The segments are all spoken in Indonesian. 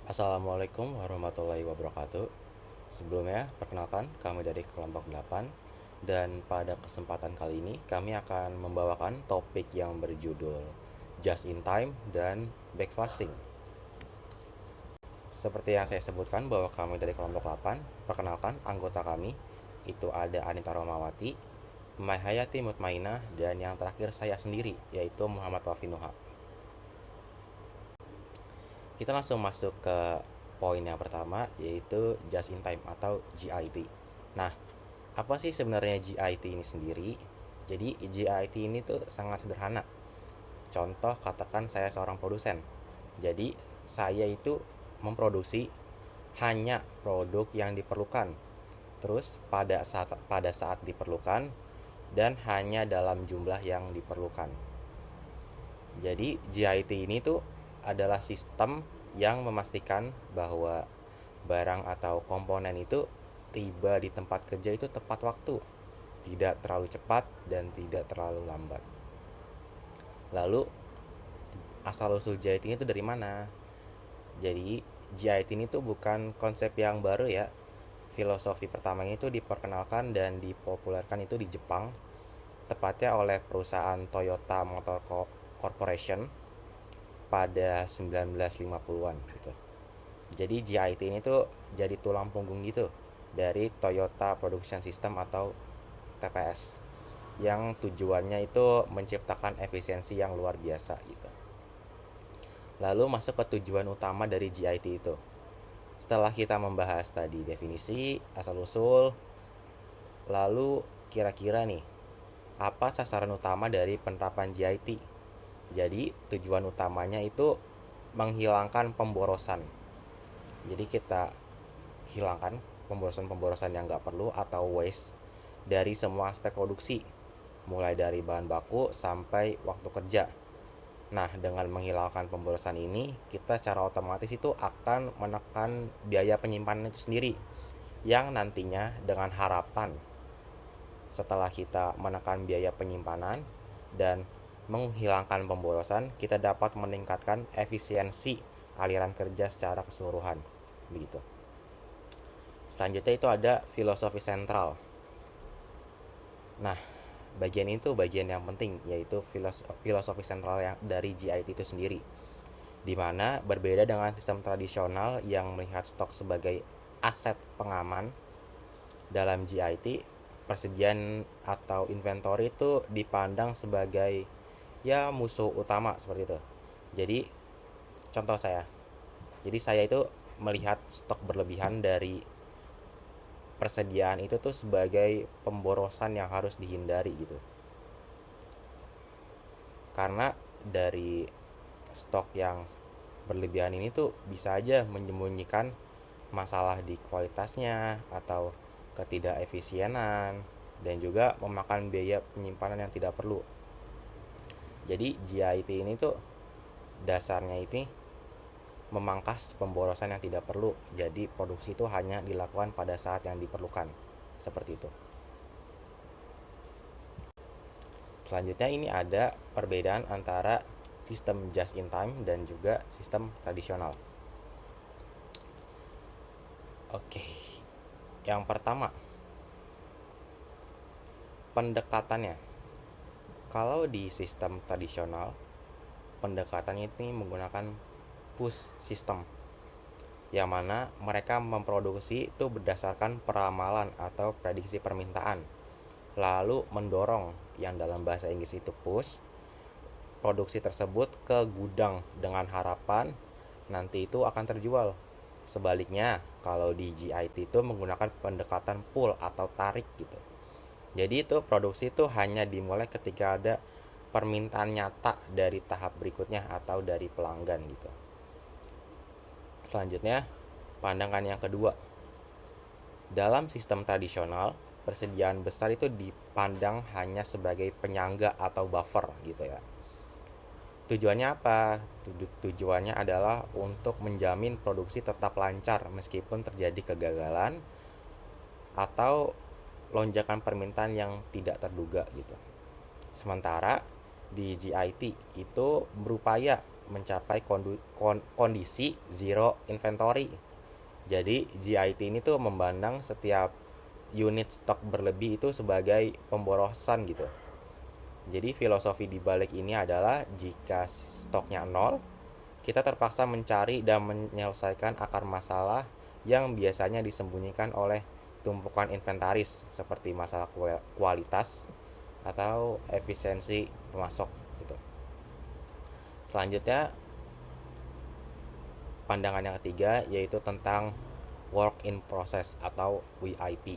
Assalamualaikum warahmatullahi wabarakatuh. Sebelumnya, perkenalkan kami dari kelompok 8 dan pada kesempatan kali ini kami akan membawakan topik yang berjudul Just in Time dan Backflashing. Seperti yang saya sebutkan bahwa kami dari kelompok 8, perkenalkan anggota kami itu ada Anita Romawati, Mayhayati Mutmainah, dan yang terakhir saya sendiri yaitu Muhammad Wafinuha. Kita langsung masuk ke poin yang pertama yaitu just in time atau GIT. Nah, apa sih sebenarnya GIT ini sendiri? Jadi GIT ini tuh sangat sederhana. Contoh katakan saya seorang produsen. Jadi saya itu memproduksi hanya produk yang diperlukan. Terus pada saat diperlukan dan hanya dalam jumlah yang diperlukan. Jadi GIT ini tuh adalah sistem yang memastikan bahwa barang atau komponen itu tiba di tempat kerja itu tepat waktu, tidak terlalu cepat dan tidak terlalu lambat. Lalu asal usul GIT ini tuh dari mana? Jadi GIT ini tuh bukan konsep yang baru ya. Filosofi pertamanya itu diperkenalkan dan dipopulerkan itu di Jepang, tepatnya oleh perusahaan Toyota Motor Corporation pada 1950-an gitu. Jadi GIT ini tuh jadi tulang punggung gitu dari Toyota Production System atau TPS yang tujuannya itu menciptakan efisiensi yang luar biasa gitu. Lalu masuk ke tujuan utama dari GIT itu. Setelah kita membahas tadi definisi, asal-usul, lalu kira-kira nih, apa sasaran utama dari penerapan GIT? Jadi tujuan utamanya itu menghilangkan pemborosan. Jadi kita hilangkan pemborosan-pemborosan yang nggak perlu atau waste dari semua aspek produksi, mulai dari bahan baku sampai waktu kerja. Nah, dengan menghilangkan pemborosan ini, kita secara otomatis itu akan menekan biaya penyimpanan itu sendiri, yang nantinya dengan harapan setelah kita menekan biaya penyimpanan dan menghilangkan pemborosan, kita dapat meningkatkan efisiensi aliran kerja secara keseluruhan. Begitu. Selanjutnya itu ada filosofi sentral. Nah, bagian itu bagian yang penting yaitu filosofi sentral yang dari GIT itu sendiri. Di mana berbeda dengan sistem tradisional yang melihat stok sebagai aset pengaman, dalam GIT persediaan atau inventory itu dipandang sebagai ya musuh utama seperti itu. Jadi contoh saya itu melihat stok berlebihan dari persediaan itu tuh sebagai pemborosan yang harus dihindari gitu. Karena dari stok yang berlebihan ini tuh bisa aja menyembunyikan masalah di kualitasnya atau ketidakefisienan dan juga memakan biaya penyimpanan yang tidak perlu. Jadi GIT ini tuh dasarnya ini memangkas pemborosan yang tidak perlu. Jadi produksi itu hanya dilakukan pada saat yang diperlukan. Seperti itu. Selanjutnya ini ada perbedaan antara sistem just in time dan juga sistem tradisional. Oke. Yang pertama, pendekatannya. Kalau di sistem tradisional, pendekatannya ini menggunakan push system, yang mana mereka memproduksi itu berdasarkan peramalan atau prediksi permintaan, lalu mendorong yang dalam bahasa Inggris itu push produksi tersebut ke gudang dengan harapan nanti itu akan terjual. Sebaliknya, kalau di GIT itu menggunakan pendekatan pull atau tarik gitu. Jadi itu produksi itu hanya dimulai ketika ada permintaan nyata dari tahap berikutnya atau dari pelanggan gitu. Selanjutnya, pandangan yang kedua. Dalam sistem tradisional, persediaan besar itu dipandang hanya sebagai penyangga atau buffer gitu ya. Tujuannya apa? Tujuannya adalah untuk menjamin produksi tetap lancar meskipun terjadi kegagalan atau lonjakan permintaan yang tidak terduga gitu. Sementara di GIT itu berupaya mencapai kondisi zero inventory. Jadi GIT ini tuh memandang setiap unit stok berlebih itu sebagai pemborosan gitu. Jadi filosofi di balik ini adalah jika stoknya nol, kita terpaksa mencari dan menyelesaikan akar masalah yang biasanya disembunyikan oleh tumpukan inventaris seperti masalah kualitas atau efisiensi pemasok gitu. Selanjutnya, pandangan yang ketiga yaitu tentang work in process atau WIP.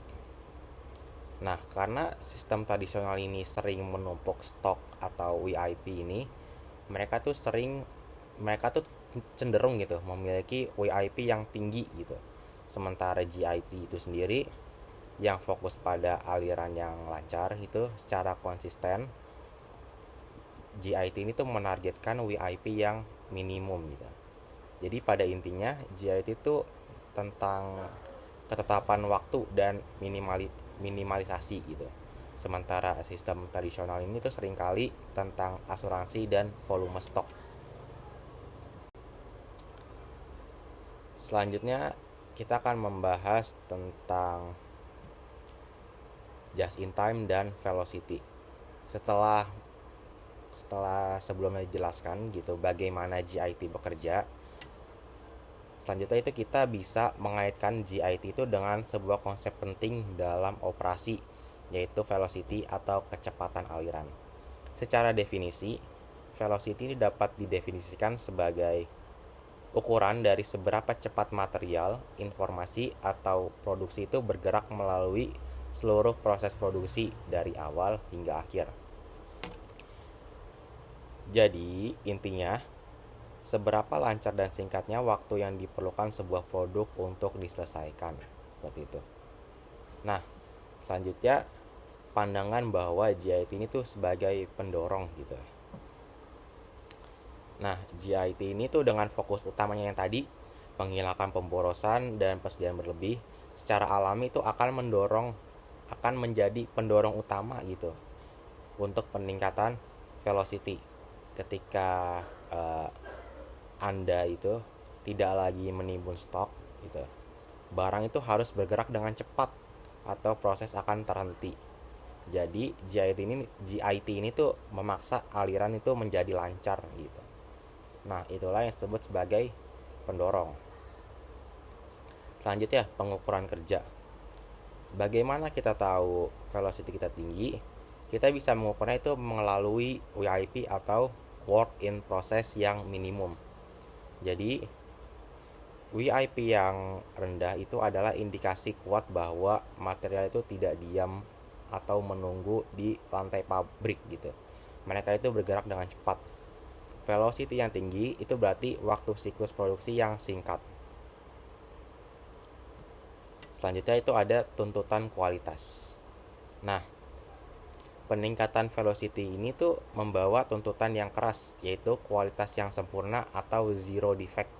Nah, karena sistem tradisional ini sering menumpuk stok atau WIP ini, mereka tuh sering mereka tuh cenderung gitu memiliki WIP yang tinggi gitu. Sementara GIT itu sendiri yang fokus pada aliran yang lancar itu secara konsisten, GIT ini tuh menargetkan WIP yang minimum gitu. Jadi pada intinya GIT itu tentang ketetapan waktu dan minimalisasi gitu. Sementara sistem tradisional ini tuh seringkali tentang asuransi dan volume stok. Selanjutnya kita akan membahas tentang just in time dan velocity. Setelah setelah sebelumnya dijelaskan gitu bagaimana GIT bekerja, selanjutnya itu kita bisa mengaitkan GIT itu dengan sebuah konsep penting dalam operasi, yaitu velocity atau kecepatan aliran. Secara definisi, velocity dapat didefinisikan sebagai ukuran dari seberapa cepat material, informasi, atau produksi itu bergerak melalui seluruh proses produksi dari awal hingga akhir. Jadi, intinya, seberapa lancar dan singkatnya waktu yang diperlukan sebuah produk untuk diselesaikan. Seperti itu. Nah, selanjutnya pandangan bahwa GIT ini tuh sebagai pendorong gitu. Nah, GIT ini tuh dengan fokus utamanya yang tadi, menghilangkan pemborosan dan persediaan berlebih, secara alami itu akan menjadi pendorong utama gitu untuk peningkatan velocity ketika eh, Anda itu tidak lagi menimbun stok gitu. Barang itu harus bergerak dengan cepat atau proses akan terhenti. Jadi GIT ini tuh memaksa aliran itu menjadi lancar gitu. Nah, itulah yang disebut sebagai pendorong. Selanjutnya, pengukuran kerja. Bagaimana kita tahu velocity kita tinggi? Kita bisa mengukurnya itu melalui WIP atau work in process yang minimum. Jadi, WIP yang rendah itu adalah indikasi kuat bahwa material itu tidak diam atau menunggu di lantai pabrik gitu. Mereka itu bergerak dengan cepat. Velocity yang tinggi itu berarti waktu siklus produksi yang singkat. Selanjutnya itu ada tuntutan kualitas. Nah, peningkatan velocity ini tuh membawa tuntutan yang keras, yaitu kualitas yang sempurna atau zero defect.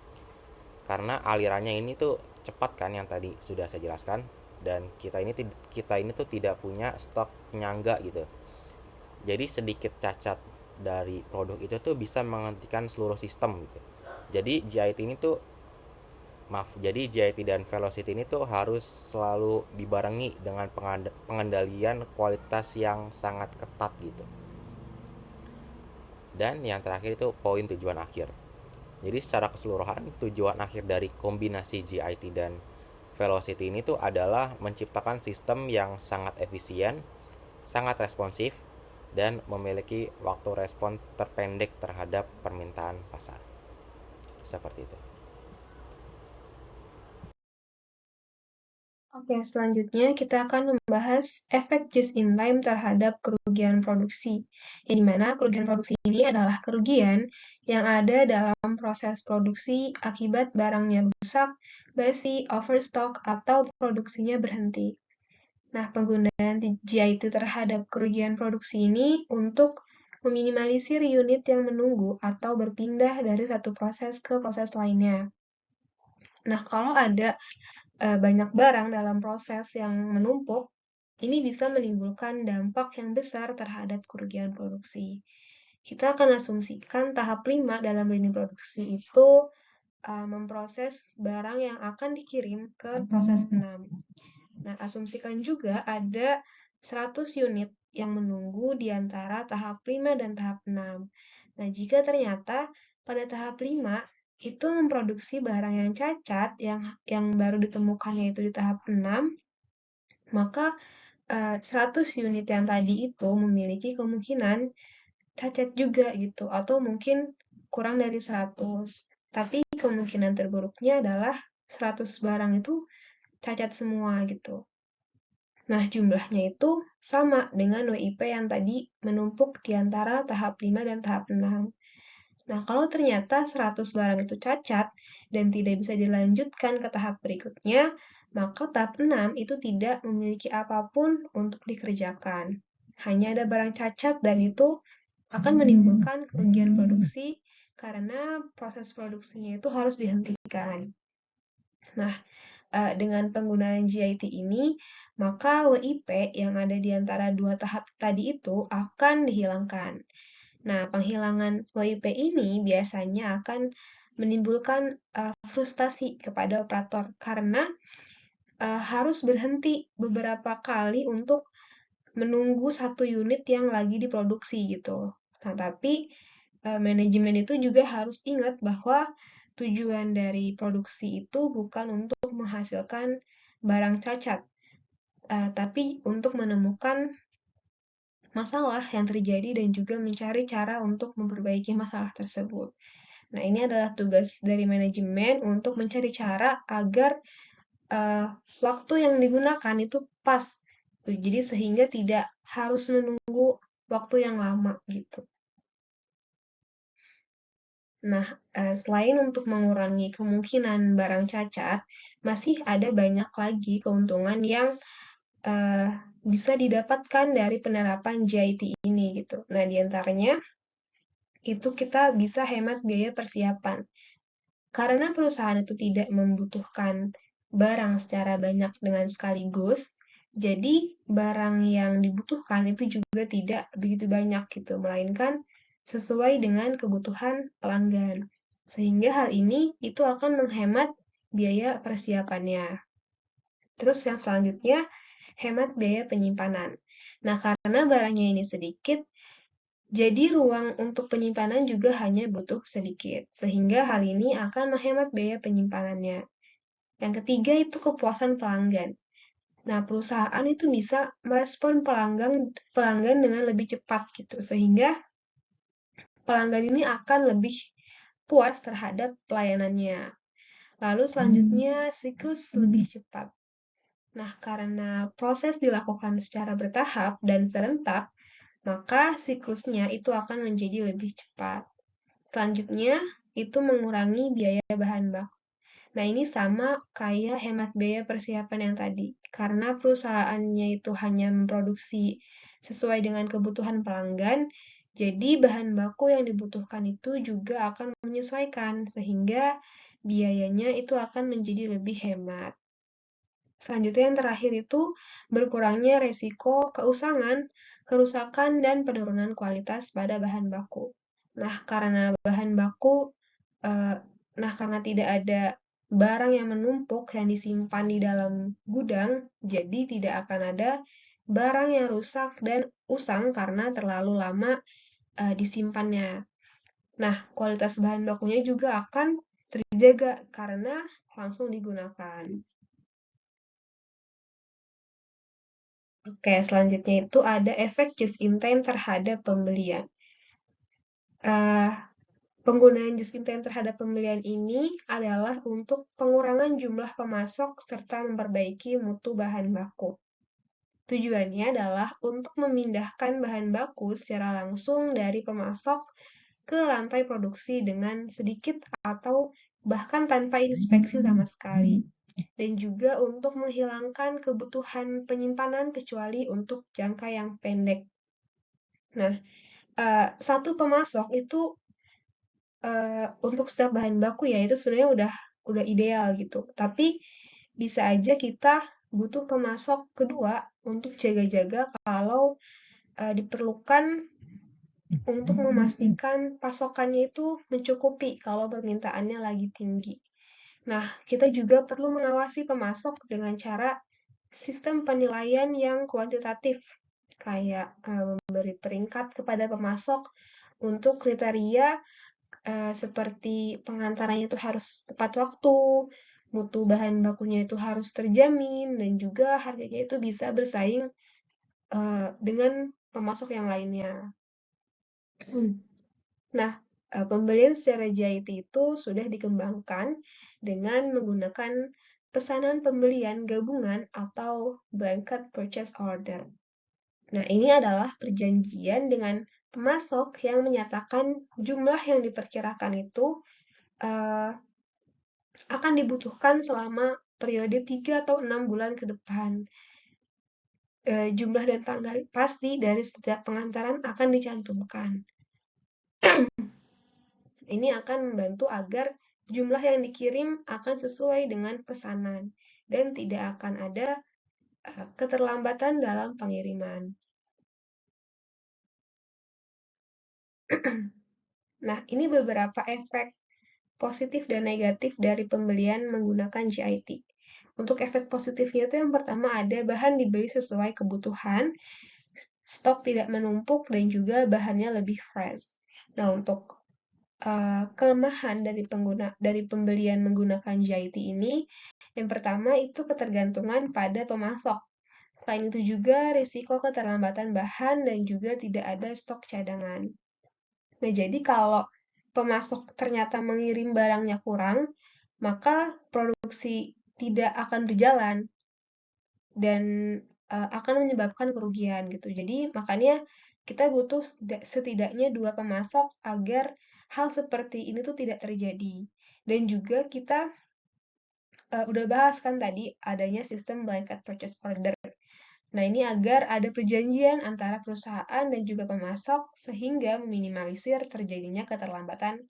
Karena alirannya ini tuh cepat kan yang tadi sudah saya jelaskan, dan kita ini tuh tidak punya stok penyangga gitu. Jadi sedikit cacat dari produk itu tuh bisa menghentikan seluruh sistem gitu. Jadi GIT ini tuh jadi JIT dan velocity ini tuh harus selalu dibarengi dengan pengendalian kualitas yang sangat ketat gitu. Dan yang terakhir itu poin tujuan akhir. Jadi secara keseluruhan tujuan akhir dari kombinasi JIT dan velocity ini tuh adalah menciptakan sistem yang sangat efisien, sangat responsif, dan memiliki waktu respon terpendek terhadap permintaan pasar. Seperti itu. Oke, selanjutnya kita akan membahas efek just-in-time terhadap kerugian produksi. Yang dimana kerugian produksi ini adalah kerugian yang ada dalam proses produksi akibat barangnya rusak, basi, overstock, atau produksinya berhenti. Nah, penggunaan GIT terhadap kerugian produksi ini untuk meminimalisir unit yang menunggu atau berpindah dari satu proses ke proses lainnya. Nah, kalau ada banyak barang dalam proses yang menumpuk, ini bisa menimbulkan dampak yang besar terhadap kerugian produksi. kita akan asumsikan tahap 5 dalam lini produksi itu memproses barang yang akan dikirim ke proses 6. Nah, asumsikan juga ada 100 unit yang menunggu di antara tahap 5 dan tahap 6. Nah, jika ternyata pada tahap 5 itu memproduksi barang yang cacat yang baru ditemukannya itu di tahap 6, maka 100 unit yang tadi itu memiliki kemungkinan cacat juga gitu, atau mungkin kurang dari 100. Tapi kemungkinan terburuknya adalah 100 barang itu cacat semua gitu. Nah, jumlahnya itu sama dengan WIP yang tadi menumpuk di antara tahap 5 dan tahap 6. Nah, kalau ternyata 100 barang itu cacat dan tidak bisa dilanjutkan ke tahap berikutnya, maka tahap 6 itu tidak memiliki apapun untuk dikerjakan. Hanya ada barang cacat dan itu akan menimbulkan kerugian produksi karena proses produksinya itu harus dihentikan. Nah, dengan penggunaan GIT ini, maka WIP yang ada di antara dua tahap tadi itu akan dihilangkan. Nah, penghilangan WIP ini biasanya akan menimbulkan frustasi kepada operator karena harus berhenti beberapa kali untuk menunggu satu unit yang lagi diproduksi gitu. Nah, tapi manajemen itu juga harus ingat bahwa tujuan dari produksi itu bukan untuk menghasilkan barang cacat, tapi untuk menemukan masalah yang terjadi dan juga mencari cara untuk memperbaiki masalah tersebut. Nah, ini adalah tugas dari manajemen untuk mencari cara agar uh, waktu yang digunakan itu pas. Jadi sehingga tidak harus menunggu waktu yang lama gitu. Nah, selain untuk mengurangi kemungkinan barang cacat, masih ada banyak lagi keuntungan yang uh, bisa didapatkan dari penerapan JIT ini gitu. Nah, diantaranya itu kita bisa hemat biaya persiapan. Karena perusahaan itu tidak membutuhkan barang secara banyak dengan sekaligus, jadi barang yang dibutuhkan itu juga tidak begitu banyak gitu, melainkan sesuai dengan kebutuhan pelanggan. Sehingga hal ini itu akan menghemat biaya persiapannya. Terus yang selanjutnya, hemat biaya penyimpanan. Nah, karena barangnya ini sedikit, jadi ruang untuk penyimpanan juga hanya butuh sedikit, sehingga hal ini akan menghemat biaya penyimpanannya. Yang ketiga itu kepuasan pelanggan. Nah, perusahaan itu bisa merespon pelanggan dengan lebih cepat gitu, sehingga pelanggan ini akan lebih puas terhadap pelayanannya. Lalu selanjutnya siklus lebih cepat. Nah, karena proses dilakukan secara bertahap dan serentak, maka siklusnya itu akan menjadi lebih cepat. Selanjutnya, itu mengurangi biaya bahan baku. Nah, ini sama kayak hemat biaya persiapan yang tadi. Karena perusahaannya itu hanya memproduksi sesuai dengan kebutuhan pelanggan, jadi bahan baku yang dibutuhkan itu juga akan menyesuaikan, sehingga biayanya itu akan menjadi lebih hemat. Selanjutnya yang terakhir itu berkurangnya resiko keusangan, kerusakan, dan penurunan kualitas pada bahan baku. Nah, karena bahan baku, eh, karena tidak ada barang yang menumpuk yang disimpan di dalam gudang, jadi tidak akan ada barang yang rusak dan usang karena terlalu lama disimpannya. Nah, kualitas bahan bakunya juga akan terjaga karena langsung digunakan. Oke, selanjutnya itu ada efek just in time terhadap pembelian. Uh, Penggunaan just in time terhadap pembelian ini adalah untuk pengurangan jumlah pemasok serta memperbaiki mutu bahan baku. Tujuannya adalah untuk memindahkan bahan baku secara langsung dari pemasok ke lantai produksi dengan sedikit atau bahkan tanpa inspeksi sama sekali. Dan juga untuk menghilangkan kebutuhan penyimpanan kecuali untuk jangka yang pendek. Nah, satu pemasok itu untuk setiap bahan baku ya itu sebenarnya udah ideal gitu. Tapi bisa aja kita butuh pemasok kedua untuk jaga-jaga kalau diperlukan untuk memastikan pasokannya itu mencukupi kalau permintaannya lagi tinggi. Nah, kita juga perlu mengawasi pemasok dengan cara sistem penilaian yang kuantitatif, kayak memberi peringkat kepada pemasok untuk kriteria seperti pengantarannya itu harus tepat waktu, mutu bahan bakunya itu harus terjamin, dan juga harganya itu bisa bersaing dengan pemasok yang lainnya. Nah, pembelian secara JIT itu sudah dikembangkan dengan menggunakan pesanan pembelian gabungan atau blanket purchase order. Nah, ini adalah perjanjian dengan pemasok yang menyatakan jumlah yang diperkirakan itu uh, akan dibutuhkan selama periode 3 atau 6 bulan ke depan. Jumlah dan tanggal pasti dari setiap pengantaran akan dicantumkan. Ini akan membantu agar jumlah yang dikirim akan sesuai dengan pesanan dan tidak akan ada keterlambatan dalam pengiriman. Nah, ini beberapa efek positif dan negatif dari pembelian menggunakan GIT. Untuk efek positifnya itu yang pertama ada bahan dibeli sesuai kebutuhan, stok tidak menumpuk, dan juga bahannya lebih fresh. Nah, untuk kelemahan dari pembelian menggunakan JIT ini, yang pertama itu ketergantungan pada pemasok. Selain itu juga risiko keterlambatan bahan dan juga tidak ada stok cadangan. Nah, jadi kalau pemasok ternyata mengirim barangnya kurang, maka produksi tidak akan berjalan dan akan menyebabkan kerugian gitu. Jadi makanya kita butuh setidaknya 2 pemasok agar hal seperti ini tuh tidak terjadi. Dan juga kita udah bahas kan tadi adanya sistem blanket purchase order. Nah, ini agar ada perjanjian antara perusahaan dan juga pemasok sehingga meminimalisir terjadinya keterlambatan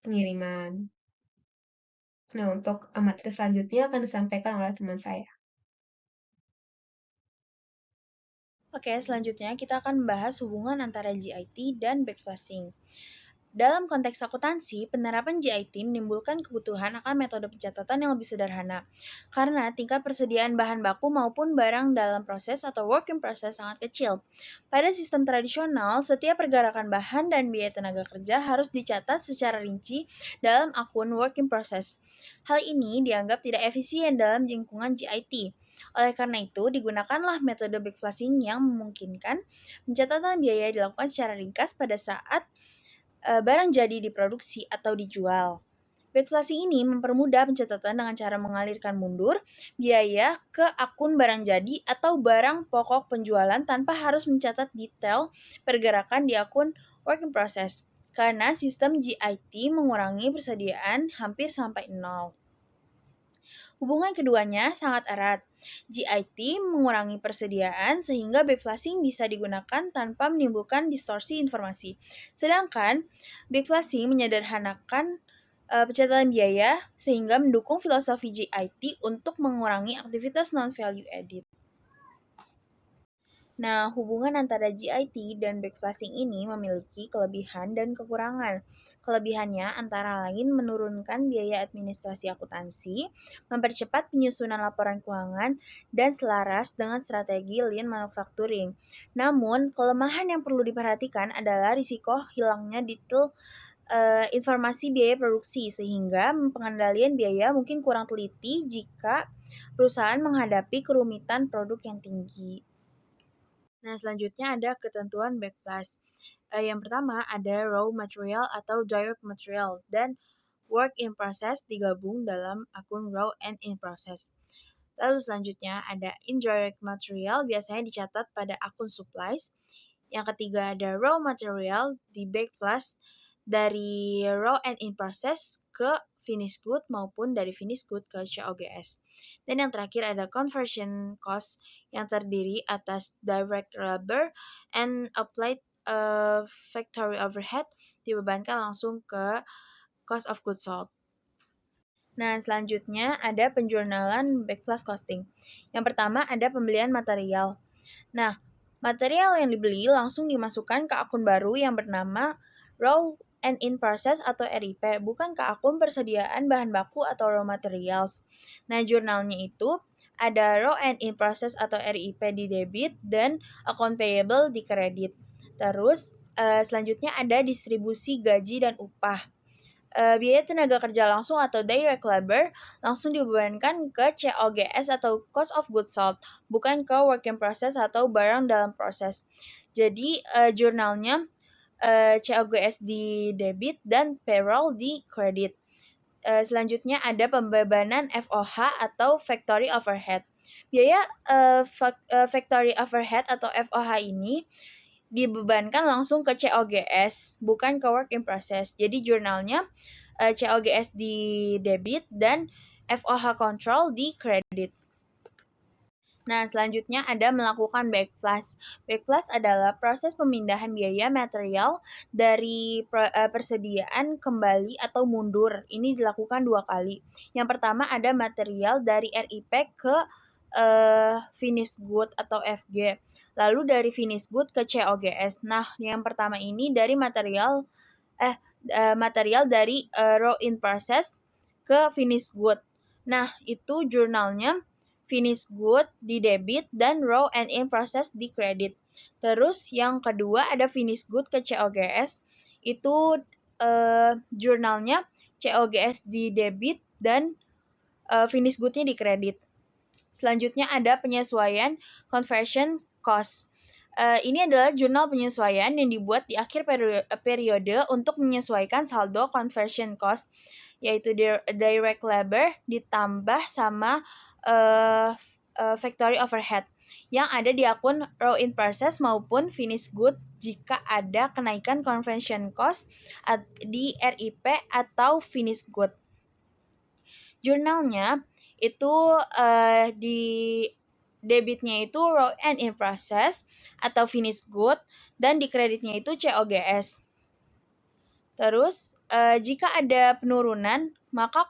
pengiriman. Nah, untuk materi selanjutnya akan disampaikan oleh teman saya. Oke, selanjutnya kita akan membahas hubungan antara GIT dan backflashing. Dalam konteks akuntansi, penerapan GIT menimbulkan kebutuhan akan metode pencatatan yang lebih sederhana, karena tingkat persediaan bahan baku maupun barang dalam proses atau work in process sangat kecil. Pada sistem tradisional, setiap pergerakan bahan dan biaya tenaga kerja harus dicatat secara rinci dalam akun work in process. Hal ini dianggap tidak efisien dalam lingkungan GIT. Oleh karena itu, digunakanlah metode backflashing yang memungkinkan pencatatan biaya dilakukan secara ringkas pada saat barang jadi diproduksi atau dijual. Backflashing ini mempermudah pencatatan dengan cara mengalirkan mundur biaya ke akun barang jadi atau barang pokok penjualan tanpa harus mencatat detail pergerakan di akun work in process. Karena sistem GIT mengurangi persediaan hampir sampai nol. Hubungan keduanya sangat erat. GIT mengurangi persediaan sehingga backflashing bisa digunakan tanpa menimbulkan distorsi informasi. Sedangkan backflashing menyederhanakan pencatatan biaya sehingga mendukung filosofi GIT untuk mengurangi aktivitas non-value added. Nah, hubungan antara GIT dan backflashing ini memiliki kelebihan dan kekurangan. Kelebihannya antara lain menurunkan biaya administrasi akuntansi, mempercepat penyusunan laporan keuangan, dan selaras dengan strategi lean manufacturing. Namun, kelemahan yang perlu diperhatikan adalah risiko hilangnya detail informasi biaya produksi, sehingga pengendalian biaya mungkin kurang teliti jika perusahaan menghadapi kerumitan produk yang tinggi. Nah, selanjutnya ada ketentuan backflash. Yang pertama ada raw material atau direct material dan work in process digabung dalam akun raw and in process. Lalu selanjutnya ada indirect material biasanya dicatat pada akun supplies. Yang ketiga ada raw material di backflash dari raw and in process ke finished good maupun dari finished good ke COGS. Dan yang terakhir ada conversion cost yang terdiri atas direct labor and applied factory overhead dibebankan langsung ke cost of goods sold. Nah, selanjutnya ada penjurnalan backflash costing. Yang pertama ada pembelian material. Nah, Material yang dibeli langsung dimasukkan ke akun baru yang bernama Raw and In Process atau RIP, bukan ke akun persediaan bahan baku atau raw materials. Nah, jurnalnya itu ada Raw and In Process atau RIP di debit dan account payable di kredit. Terus, selanjutnya ada distribusi gaji dan upah. Biaya tenaga kerja langsung atau direct labor langsung dibebankan ke COGS atau cost of goods sold, bukan ke work in process atau barang dalam proses. Jadi, jurnalnya COGS di debit dan payroll di credit. Selanjutnya ada pembebanan FOH atau factory overhead. Biaya factory overhead atau FOH ini dibebankan langsung ke COGS, bukan ke work in process. Jadi jurnalnya COGS di debit dan FOH control di credit. Nah, selanjutnya ada melakukan backflash. Backflash adalah proses pemindahan biaya material dari persediaan kembali atau mundur. Ini dilakukan 2 kali. Yang pertama ada material dari RIP ke finished good atau FG. Lalu dari finished good ke COGS. Nah, yang pertama ini dari material dari raw in process ke finished good. Nah, itu jurnalnya finished good di debit dan raw and in process di credit. Terus yang kedua ada finished good ke COGS. Itu jurnalnya COGS di debit dan finished good-nya di kredit. Selanjutnya ada penyesuaian conversion cost. Ini adalah jurnal penyesuaian yang dibuat di akhir periode untuk menyesuaikan saldo conversion cost, yaitu direct labor ditambah sama factory overhead yang ada di akun raw in process maupun finished good jika ada kenaikan conversion cost di RIP atau finished good. Jurnalnya itu di debitnya itu raw and in process atau finished good dan di kreditnya itu COGS. Terus jika ada penurunan maka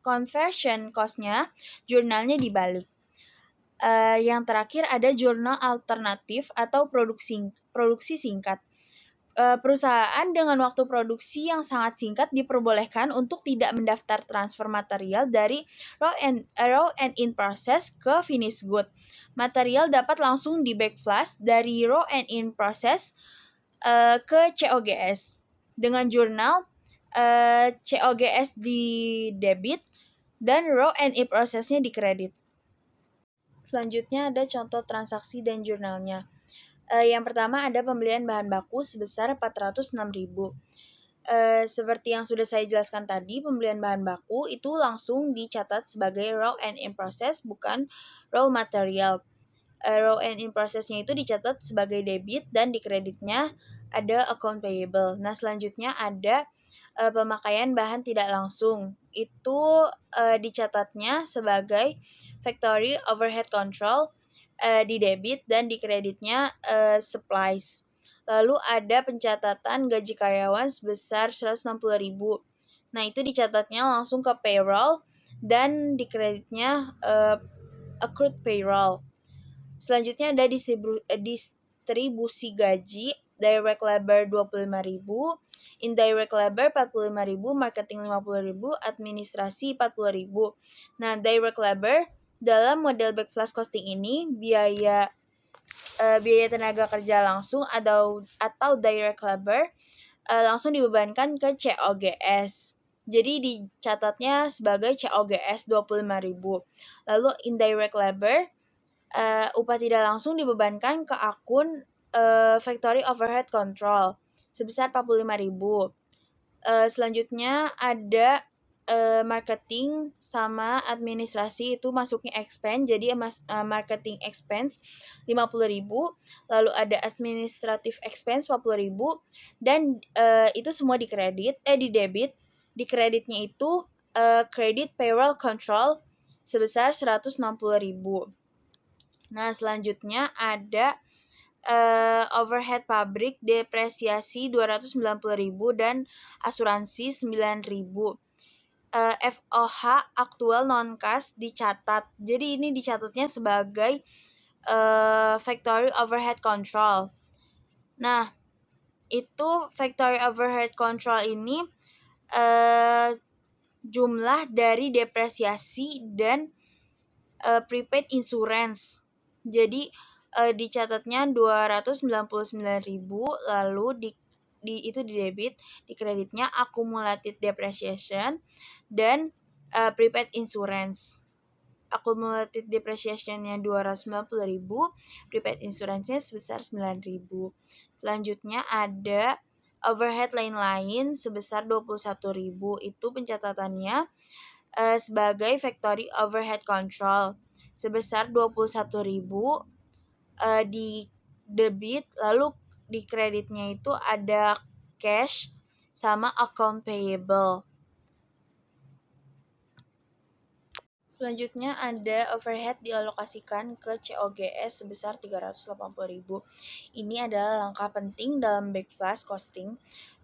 conversion cost-nya jurnalnya dibalik. Yang terakhir ada jurnal alternatif atau produksi singkat. Perusahaan dengan waktu produksi yang sangat singkat diperbolehkan untuk tidak mendaftar transfer material dari raw and in process ke finished good. Material dapat langsung di backflash dari raw and in process ke COGS dengan jurnal COGS di debit dan raw and in process-nya di kredit. Selanjutnya ada contoh transaksi dan jurnalnya. Yang pertama ada pembelian bahan baku sebesar 406.000. Seperti yang sudah saya jelaskan tadi, pembelian bahan baku itu langsung dicatat sebagai raw and in process, bukan raw material. Raw and in process-nya itu dicatat sebagai debit dan di kreditnya ada account payable. Nah, selanjutnya ada pemakaian bahan tidak langsung. Itu dicatatnya sebagai factory overhead control di debit dan di kreditnya supplies. Lalu ada pencatatan gaji karyawan sebesar 160.000. Nah, itu dicatatnya langsung ke payroll dan di kreditnya accrued payroll. Selanjutnya ada distribusi gaji, direct labor 25.000, indirect labor 45.000, marketing 50.000, administrasi 40.000. Nah, direct labor dalam model backflash costing ini biaya tenaga kerja langsung atau direct labor langsung dibebankan ke COGS. Jadi dicatatnya sebagai COGS 25.000. Lalu indirect labor upah tidak langsung dibebankan ke akun factory overhead control sebesar 45.000. Selanjutnya ada marketing sama administrasi itu masuknya expense, jadi marketing expense 50.000, lalu ada administrative expense 40.000 dan itu semua di debit. Di kreditnya itu credit payroll control sebesar 160.000. Nah, selanjutnya ada overhead pabrik depresiasi 290.000 dan asuransi 9.000. FOH aktual non-cash dicatat. Jadi ini dicatatnya sebagai factory overhead control. Nah, itu factory overhead control ini jumlah dari depresiasi dan prepaid insurance. Jadi dicatatnya 299.000, lalu itu di debit, di kreditnya accumulated depreciation dan prepaid insurance. Accumulated depreciation-nya 290.000, prepaid insurance-nya sebesar 9.000. Selanjutnya ada overhead lain-lain sebesar 21.000. Itu pencatatannya sebagai factory overhead control sebesar 21.000 di debit, lalu di kreditnya itu ada cash sama account payable. Selanjutnya ada overhead dialokasikan ke COGS sebesar 380.000. Ini adalah langkah penting dalam backflash costing.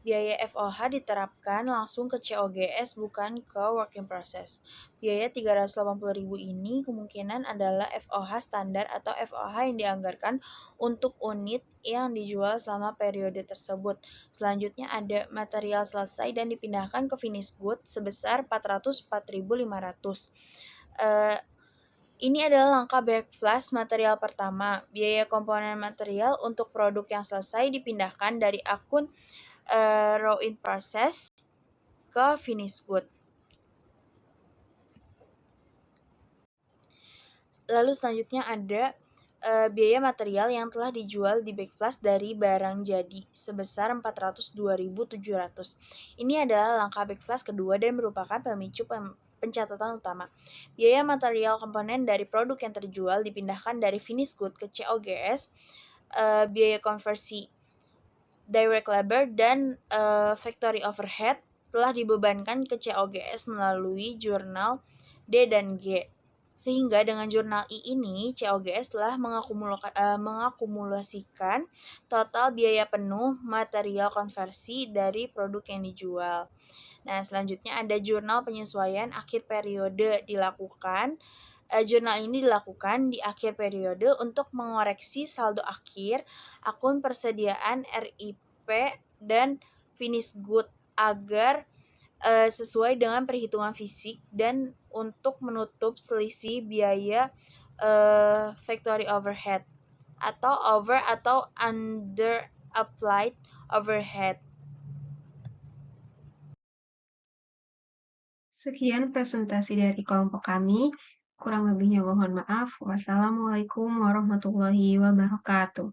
Biaya FOH diterapkan langsung ke COGS bukan ke work in process. Biaya 380.000 ini kemungkinan adalah FOH standar atau FOH yang dianggarkan untuk unit yang dijual selama periode tersebut. Selanjutnya ada material selesai dan dipindahkan ke finished good sebesar 404.500. Ini adalah langkah backflash material pertama. Biaya komponen material untuk produk yang selesai dipindahkan dari akun raw in process ke finished good. Lalu selanjutnya ada biaya material yang telah dijual di backflash dari barang jadi sebesar 402.700. Ini adalah langkah backflash kedua dan merupakan pemicu pencatatan utama. Biaya material komponen dari produk yang terjual dipindahkan dari finished good ke COGS, biaya konversi direct labor dan factory overhead telah dibebankan ke COGS melalui jurnal D dan G. Sehingga dengan jurnal I ini, COGS telah mengakumulasikan total biaya penuh material konversi dari produk yang dijual. Nah, selanjutnya ada jurnal penyesuaian akhir periode dilakukan. Jurnal ini dilakukan di akhir periode untuk mengoreksi saldo akhir, akun persediaan RIP, dan finished good agar sesuai dengan perhitungan fisik dan untuk menutup selisih biaya factory overhead atau over atau under applied overhead. Sekian presentasi dari kelompok kami. Kurang lebihnya mohon maaf. Wassalamualaikum warahmatullahi wabarakatuh.